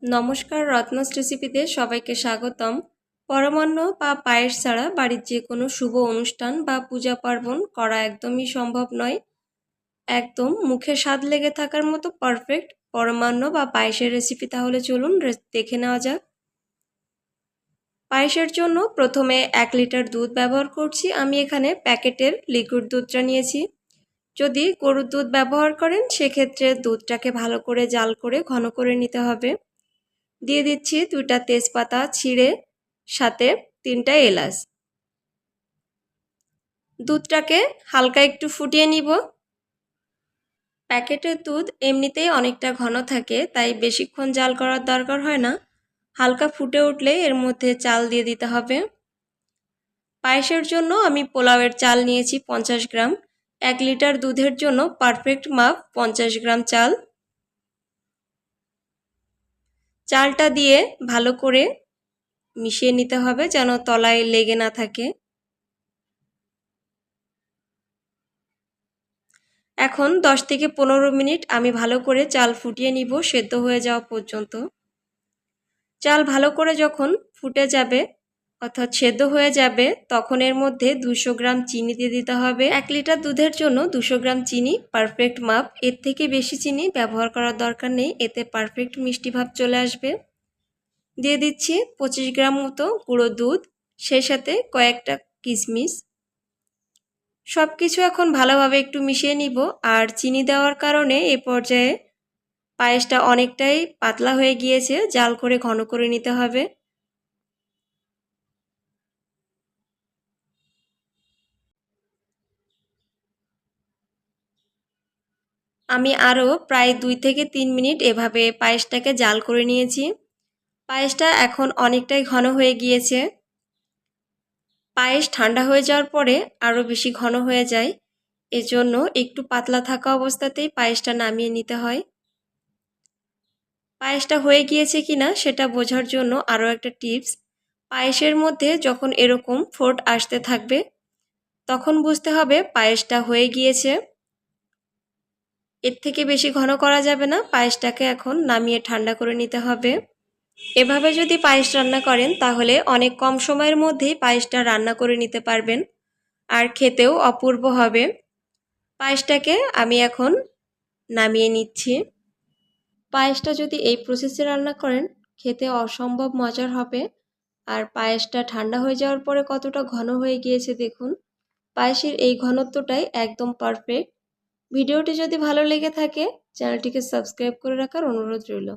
নমস্কার, রত্নস রেসিপিতে সবাইকে স্বাগতম। পরমান্ন বা পায়েস ছাড়া বাড়ির যে কোনো শুভ অনুষ্ঠান বা পূজা পার্বণ করা একদমই সম্ভব নয়। একদম মুখে স্বাদ লেগে থাকার মতো পারফেক্ট পরমান্ন বা পায়েসের রেসিপি। তাহলে চলুন দেখে নেওয়া যাক। পায়েসের জন্য প্রথমে 1 লিটার দুধ ব্যবহার করছি। আমি এখানে প্যাকেটের লিকুইড দুধটা নিয়েছি। যদি গরুর দুধ ব্যবহার করেন সেক্ষেত্রে দুধটাকে ভালো করে জাল করে ঘন করে নিতে হবে। দিয়ে দিচ্ছি 2টা তেজপাতা ছিঁড়ে, সাথে 3টা এলাচ। দুধটাকে হালকা একটু ফুটিয়ে নিব। প্যাকেটের দুধ এমনিতেই অনেকটা ঘন থাকে, তাই বেশিক্ষণ জাল করার দরকার হয় না। হালকা ফুটে উঠলে এর মধ্যে চাল দিয়ে দিতে হবে। পায়েসের জন্য আমি পোলাওয়ের চাল নিয়েছি 50 গ্রাম। 1 লিটার দুধের জন্য পারফেক্ট মাপ 50 গ্রাম চাল। চালটা দিয়ে ভালো করে মিশিয়ে নিতে হবে যেন তলায় লেগে না থাকে। এখন 10 থেকে 15 মিনিট আমি ভালো করে চাল ফুটিয়ে নিব, সেদ্ধ হয়ে যাওয়া পর্যন্ত। চাল ভালো করে যখন ফুটে যাবে অর্থাৎ সেদ্ধ হয়ে যাবে, তখন এর মধ্যে 200 গ্রাম চিনি দিয়ে দিতে হবে। 1 লিটার দুধের জন্য 200 গ্রাম চিনি পারফেক্ট মাপ। এর থেকে বেশি চিনি ব্যবহার করার দরকার নেই, এতে পারফেক্ট মিষ্টি ভাব চলে আসবে। দিয়ে দিচ্ছি 25 গ্রাম মতো গুঁড়ো দুধ, সেই সাথে কয়েকটা কিশমিশ। সব কিছু এখন ভালোভাবে একটু মিশিয়ে নিব। আর চিনি দেওয়ার কারণে এই পর্যায়ে পায়েসটা অনেকটাই পাতলা হয়ে গিয়েছে, জাল করে ঘন করে নিতে হবে। আমি আরও প্রায় 2 থেকে 3 মিনিট এভাবে পায়েসটাকে জাল করে নিয়েছি। পায়েসটা এখন অনেকটাই ঘন হয়ে গিয়েছে। পায়েস ঠান্ডা হয়ে যাওয়ার পরে আরও বেশি ঘন হয়ে যায়, এজন্য একটু পাতলা থাকা অবস্থাতেই পায়েসটা নামিয়ে নিতে হয়। পায়েসটা হয়ে গিয়েছে কিনা সেটা বোঝার জন্য আরও একটা টিপস। পায়েসের মধ্যে যখন এরকম ফোঁট আসতে থাকবে তখন বুঝতে হবে পায়েসটা হয়ে গিয়েছে। এর থেকে বেশি ঘন করা যাবে না। পায়েসটাকে এখন নামিয়ে ঠান্ডা করে নিতে হবে। এভাবে যদি পায়েস রান্না করেন তাহলে অনেক কম সময়ের মধ্যেই পায়েসটা রান্না করে নিতে পারবেন, আর খেতেও অপূর্ব হবে। পায়েসটাকে আমি এখন নামিয়ে নিচ্ছি। পায়েসটা যদি এই প্রসেসে রান্না করেন খেতে অসম্ভব মজার হবে। আর পায়েসটা ঠান্ডা হয়ে যাওয়ার পরে কতটা ঘন হয়ে গিয়েছে দেখুন। পায়েসের এই ঘনত্বটাই একদম পারফেক্ট। ভিডিওটি যদি ভালো লেগে থাকে চ্যানেলটিকে সাবস্ক্রাইব করে রাখার অনুরোধ রইল।